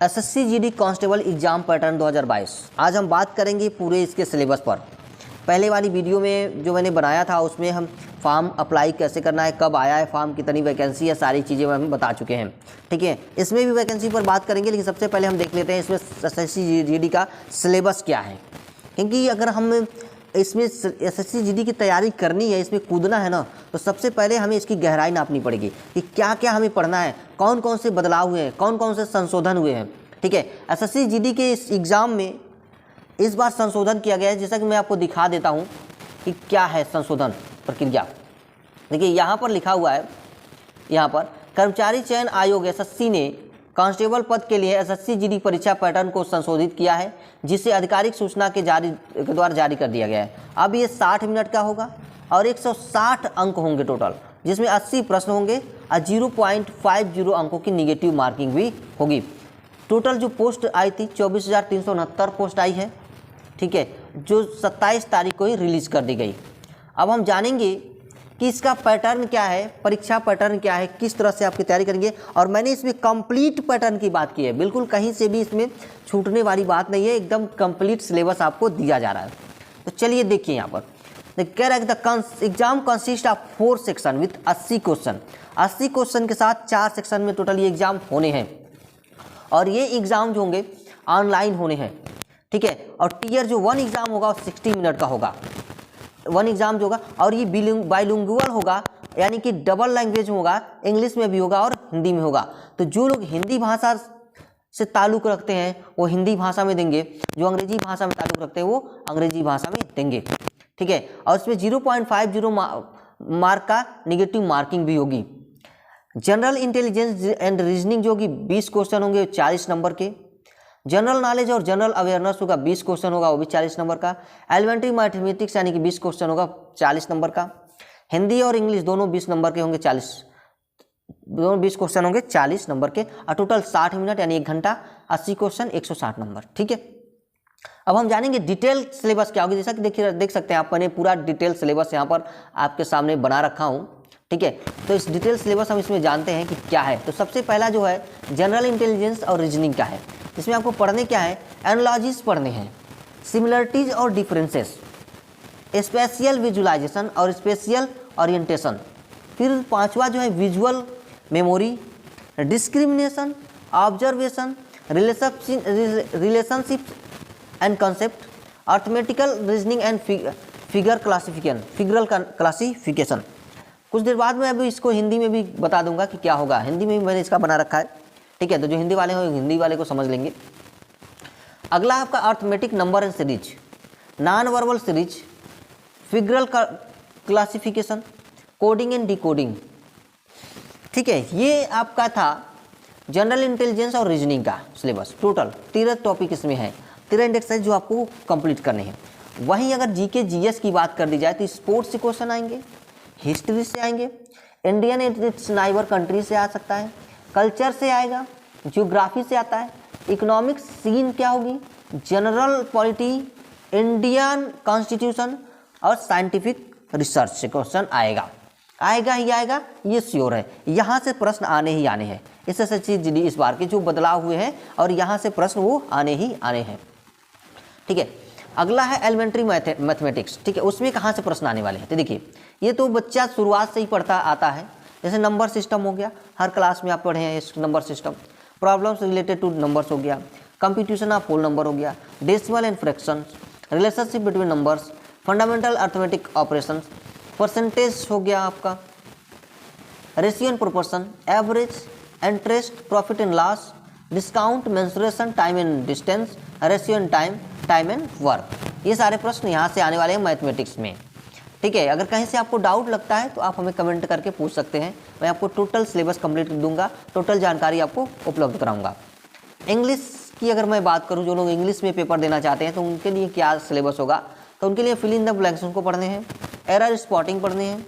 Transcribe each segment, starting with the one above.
SSC GD constable exam pattern 2022। आज हम बात करेंगे पूरे इसके सिलेबस पर। पहले वाली वीडियो में जो मैंने बनाया था उसमें हम फॉर्म अप्लाई कैसे करना है, कब आया है फॉर्म, कितनी वैकेंसी है, सारी चीज़ें हम बता चुके हैं। ठीक है, इसमें भी वैकेंसी पर बात करेंगे, लेकिन सबसे पहले हम देख लेते हैं इसमें एसएससी जीडी का सिलेबस क्या है। क्योंकि अगर हम इसमें एसएससी जीडी की तैयारी करनी है, इसमें कूदना है ना, तो सबसे पहले हमें इसकी गहराई नापनी पड़ेगी कि क्या क्या हमें पढ़ना है, कौन कौन से बदलाव हुए हैं, कौन कौन से संशोधन हुए हैं। ठीक है, एसएससी जीडी के इस एग्ज़ाम में इस बार संशोधन किया गया है, जैसा कि मैं आपको दिखा देता हूं कि क्या है संशोधन प्रक्रिया। देखिए यहाँ पर लिखा हुआ है, यहाँ पर कर्मचारी चयन आयोग एसएससी ने कांस्टेबल पद के लिए एसएससी जीडी परीक्षा पैटर्न को संशोधित किया है, जिसे आधिकारिक सूचना के द्वारा जारी कर दिया गया है। अब ये 60 मिनट का होगा और 160 अंक होंगे टोटल, जिसमें 80 प्रश्न होंगे और 0.50 अंकों की निगेटिव मार्किंग भी होगी। टोटल जो पोस्ट आई थी 24,369 पोस्ट आई है। ठीक है, जो 27 तारीख को ही रिलीज़ कर दी गई। अब हम जानेंगे कि इसका पैटर्न क्या है, परीक्षा पैटर्न क्या है, किस तरह से आपकी तैयारी करेंगे। और मैंने इसमें कंप्लीट पैटर्न की बात की है, बिल्कुल कहीं से भी इसमें छूटने वाली बात नहीं है, एकदम कंप्लीट सिलेबस आपको दिया जा रहा है। तो चलिए देखिए यहाँ पर कह रहा है कि the exam consist of 4 section with 80 question. 80 question के साथ 4 सेक्शन में टोटल ये एग्जाम होने हैं और ये एग्ज़ाम जो होंगे ऑनलाइन होने हैं। ठीक है, और टीयर जो 1 एग्ज़ाम होगा वो 60 मिनट का होगा, 1 एग्ज़ाम जो होगा, और ये बाइलिंगुअल होगा, यानी कि डबल लैंग्वेज होगा, इंग्लिश में भी होगा और हिंदी में होगा। तो जो लोग हिंदी भाषा से ताल्लुक़ रखते हैं वो हिंदी भाषा में देंगे, जो अंग्रेजी भाषा में ताल्लुक़ रखते हैं वो अंग्रेजी भाषा में देंगे। ठीक है, और इसमें 0.50 मार्क का निगेटिव मार्किंग भी होगी। जनरल इंटेलिजेंस एंड रीजनिंग जो होगी 20 क्वेश्चन होंगे 40 नंबर के। जनरल नॉलेज और जनरल अवेयरनेस होगा 20 क्वेश्चन होगा, वो भी 40 नंबर का। एलिमेंट्री मैथमेटिक्स यानी कि 20 क्वेश्चन होगा 40 नंबर का। हिंदी और इंग्लिश दोनों 20 नंबर के होंगे, 20 क्वेश्चन होंगे 40 नंबर के, और टोटल 60 मिनट यानी 1 घंटा, 80 क्वेश्चन 160 नंबर। ठीक है, अब हम जानेंगे डिटेल सिलेबस क्या होगी। जैसा कि देखिए देख सकते हैं आप, मैंने पूरा डिटेल सिलेबस यहाँ पर आपके सामने बना रखा हूँ। ठीक है, तो इस डिटेल सिलेबस हम इसमें जानते हैं कि क्या है। तो सबसे पहला जो है जनरल इंटेलिजेंस और रीजनिंग का है। इसमें आपको पढ़ने क्या है, एनालॉजीज पढ़ने हैं, सिमिलरिटीज और डिफरेंसेस, स्पेशियल विजुलाइजेशन और स्पेशियल ओरिएंटेशन। फिर 5वां जो है visual memory, discrimination, observation, relationship and concept, arithmetical reasoning and figural classification. कुछ देर बाद में अभी इसको हिंदी में भी बता दूंगा कि क्या होगा, हिंदी में भी मैंने इसका बना रखा है। ठीक है, तो जो हिंदी वाले हो हिंदी वाले को समझ लेंगे। अगला आपका arithmetic number and series, non verbal series, figural classification, coding and decoding. ठीक है, ये आपका था जनरल इंटेलिजेंस और रीजनिंग का सिलेबस। टोटल 13 टॉपिक इसमें है, 13 इंडेक्स जो आपको कंप्लीट करने हैं। वहीं अगर जीके जीएस की बात कर दी जाए तो स्पोर्ट्स से क्वेश्चन आएंगे, हिस्ट्री से आएंगे, Indian and it's neighbour country से आ सकता है, कल्चर से आएगा, ज्योग्राफी से आता है, इकोनॉमिक्स सीन क्या होगी, जनरल पॉलिटी, इंडियन कॉन्स्टिट्यूशन और साइंटिफिक रिसर्च से क्वेश्चन आएगा ही आएगा, ये श्योर है। यहाँ से प्रश्न आने ही आने हैं। एसएससी जीडी इस बार के जो बदलाव हुए हैं और यहाँ से प्रश्न वो आने ही आने हैं। ठीक है, अगला है एलिमेंट्री मैथमेटिक्स। ठीक है, उसमें कहाँ से प्रश्न आने वाले हैं। तो देखिए ये तो बच्चा शुरुआत से ही पढ़ता आता है, जैसे नंबर सिस्टम हो गया, हर क्लास में आप पढ़े हैं इस number system, problems related two numbers हो गया, कंप्यूटेशन ऑफ होल नंबर हो गया, decimal and fractions, relationship between numbers, fundamental arithmetic operations, percentage हो गया आपका, ratio and proportion, average, interest, profit and loss, discount, mensuration, time and distance, ratio and time and work. ये सारे प्रश्न यहाँ से आने वाले हैं मैथमेटिक्स में। ठीक है, अगर कहीं से आपको डाउट लगता है तो आप हमें कमेंट करके पूछ सकते हैं, मैं आपको टोटल सिलेबस कंप्लीट दूंगा, टोटल जानकारी आपको उपलब्ध कराऊंगा। इंग्लिश की अगर मैं बात करूं, जो लोग इंग्लिश में पेपर देना चाहते हैं तो उनके लिए क्या सिलेबस होगा, तो उनके लिए फिल इन द ब्लैंक्स को पढ़ने हैं, एरर स्पॉटिंग पढ़ने हैं,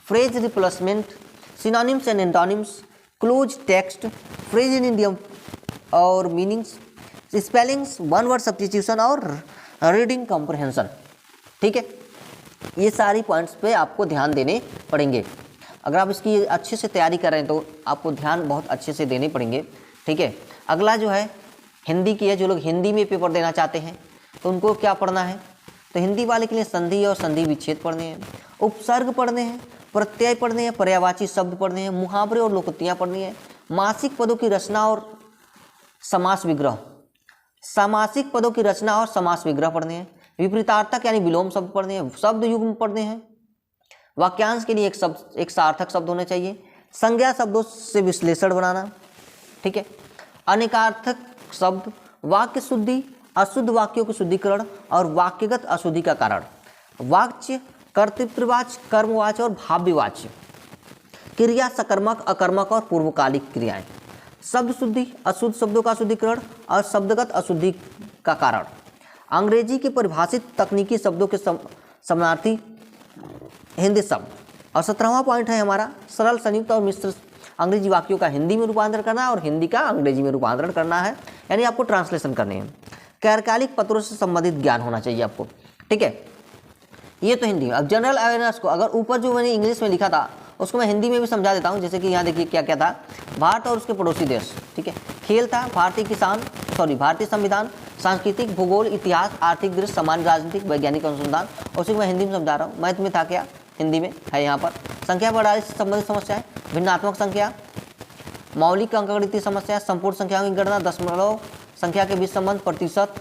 phrase replacement, synonyms and antonyms, cloze text, phrase in idiom और meanings, spellings, one word substitution और रीडिंग कॉम्प्रहेंशन। ठीक है, ये सारी पॉइंट्स पे आपको ध्यान देने पड़ेंगे। अगर आप इसकी अच्छे से तैयारी कर रहे हैं तो आपको ध्यान बहुत अच्छे से देने पड़ेंगे। ठीक है, अगला जो है हिंदी की है, जो लोग हिंदी में पेपर देना चाहते हैं तो उनको क्या पढ़ना है, तो हिंदी वाले के लिए संधि और संधि विच्छेद पढ़ने हैं, उपसर्ग पढ़ने हैं, प्रत्यय पढ़ने हैं, पर्यायवाची शब्द पढ़ने हैं, मुहावरे और लोकोक्तियाँ पढ़नी है, मासिक पदों की रचना और समास विग्रह, सामासिक पदों की रचना और समास विग्रह पढ़ने हैं, विपरीतार्थक यानी विलोम शब्द पढ़ने हैं, शब्द युग्म पढ़ने हैं, वाक्यांश के लिए एक सार्थक शब्द होना चाहिए, संज्ञा शब्दों से विश्लेषण बनाना, ठीक है, अनेकार्थक शब्द, वाक्य शुद्धि, अशुद्ध वाक्यों के शुद्धिकरण और वाक्यगत अशुद्धि का कारण, वाच्य, कर्तृत्ववाच्य, कर्मवाच्य और भाव्यवाच्य, क्रिया सकर्मक, अकर्मक और पूर्वकालिक क्रियाएं, शब्द शुद्धि, अशुद्ध शब्दों का शुद्धिकरण और शब्दगत अशुद्धि का कारण, अंग्रेजी के परिभाषित तकनीकी शब्दों के समानार्थी हिंदी शब्द। और 17वां पॉइंट है हमारा सरल, संयुक्त और मिश्र अंग्रेजी वाक्यों का हिंदी में रूपांतरण करना और हिंदी का अंग्रेजी में रूपांतरण करना है, यानी आपको ट्रांसलेशन करने हैं। कार्यकालिक पत्रों से संबंधित ज्ञान होना चाहिए आपको, ठीक है, ये तो हिंदी में। अब जनरल अवेयरनेस को अगर ऊपर जो मैंने इंग्लिश में लिखा था उसको मैं हिंदी में भी समझा देता हूँ। जैसे कि यहाँ देखिए क्या क्या था, भारत और उसके पड़ोसी देश, ठीक है, खेल था, भारतीय संविधान, सांस्कृतिक, भूगोल, इतिहास, आर्थिक दृश्य, सामान्य, राजनीतिक, वैज्ञानिक अनुसंधान, उसी को मैं हिंदी में समझा रहा हूँ। मैथ में था क्या, हिंदी में है। यहाँ पर संख्या प्रणाली से संबंधित समस्याएं, भिन्नात्मक संख्या, मौलिक अंकगणितीय समस्या, संपूर्ण संख्याओं की गणना, दशमलव संख्या के बीच संबंध, प्रतिशत,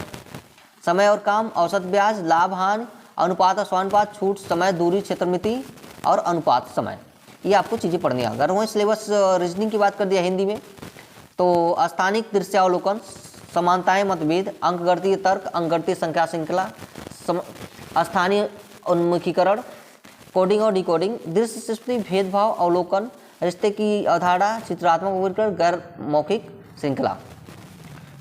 समय और काम, औसत ब्याज, लाभ हानि, अनुपात और स्वानुपात, छूट, समय, दूरी, क्षेत्रमिति और अनुपात समय, ये आपको चीज़ें पढ़नी है। अगर वहीं सिलेबस रीजनिंग की बात कर दिया हिंदी में तो स्थानिक दृश्यावलोकन, समानताएं, मतभेद, अंकगणितीय तर्क, अंकगणितीय संख्या श्रृंखला, स्थानीय उन्मुखीकरण, कोडिंग और डिकोडिंग, दृश्य सृष्टि, भेदभाव, अवलोकन, रिश्ते की अवधारणा, चित्रात्मक वर्गीकरण, गैर मौखिक श्रृंखला।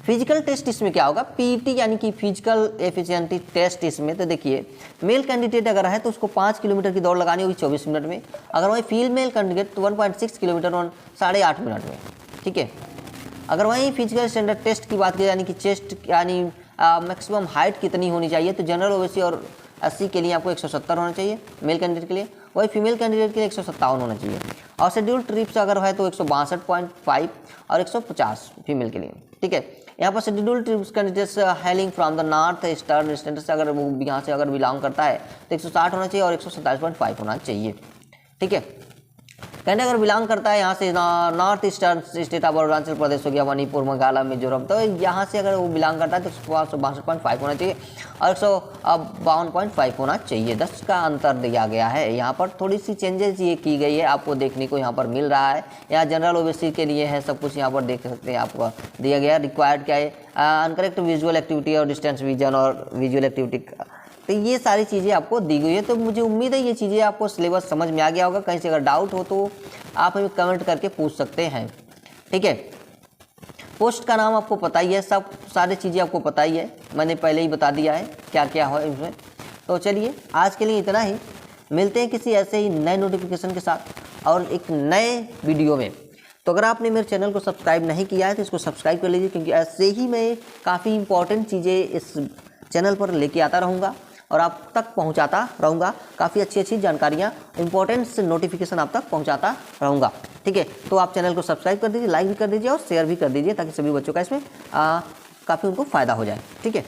फिजिकल टेस्ट इसमें क्या होगा, पीईटी यानी कि फिजिकल एफिशिएंसी टेस्ट इसमें। तो देखिए मेल कैंडिडेट अगर है तो उसको 5 किलोमीटर की दौड़ लगानी होगी 24 मिनट में। अगर वही फीमेल कैंडिडेट तो 1.6 किलोमीटर 8.5 मिनट में, ठीक है। अगर वहीं फिजिकल स्टैंडर्ड टेस्ट की बात की यानी कि चेस्ट यानी मैक्सिमम हाइट कितनी होनी चाहिए, तो जनरल ओबीसी और एससी के लिए आपको 170 होना चाहिए मेल कैंडिडेट के लिए, वही फीमेल कैंडिडेट के लिए 157 होना चाहिए। और शेड्यूल ट्रिप्स अगर है तो 162.5 और 150 फीमेल के लिए, ठीक है। यहाँ पर schedule trips candidates hailing from the north eastern state से अगर वो यहाँ से अगर बिलोंग करता है तो 160 होना चाहिए और 127.5 होना चाहिए, ठीक है। कैंडा अगर बिलोंग करता है यहाँ से north eastern state of Arunachal Pradesh हो गया, मणिपुर, मेघालय, मिजोरम, तो यहाँ से अगर वो बिलोंग करता है तो 162.5 होना चाहिए और 152.5 होना चाहिए। 10 का अंतर दिया गया है। यहाँ पर थोड़ी सी चेंजेस ये की गई है, आपको देखने को यहाँ पर मिल रहा है। यहाँ जनरल ओबीसी के लिए है सब कुछ, यहाँ पर देख सकते हैं आपको दिया गया है। रिक्वायर्ड क्या है, अनकरेक्ट विजुअल एक्टिविटी और डिस्टेंस विजन और विजुअल एक्टिविटी, तो ये सारी चीज़ें आपको दी गई है। तो मुझे उम्मीद है ये चीज़ें आपको सिलेबस समझ में आ गया होगा। कहीं से अगर डाउट हो तो आप हमें कमेंट करके पूछ सकते हैं, ठीक है। पोस्ट का नाम आपको पता ही है, सब सारी चीज़ें आपको पता ही है, मैंने पहले ही बता दिया है क्या क्या है इसमें। तो चलिए आज के लिए इतना ही, मिलते हैं किसी ऐसे ही नए नोटिफिकेशन के साथ और एक नए वीडियो में। तो अगर आपने मेरे चैनल को सब्सक्राइब नहीं किया है तो इसको सब्सक्राइब कर लीजिए, क्योंकि ऐसे ही मैं काफ़ी इंपॉर्टेंट चीज़ें इस चैनल पर लेके आता रहूँगा और आप तक पहुंचाता रहूँगा। काफ़ी अच्छी अच्छी जानकारियाँ, इंपॉर्टेंट नोटिफिकेशन आप तक पहुंचाता रहूँगा, ठीक है। तो आप चैनल को सब्सक्राइब कर दीजिए, लाइक भी कर दीजिए और शेयर भी कर दीजिए, ताकि सभी बच्चों का इसमें काफ़ी उनको फ़ायदा हो जाए, ठीक है।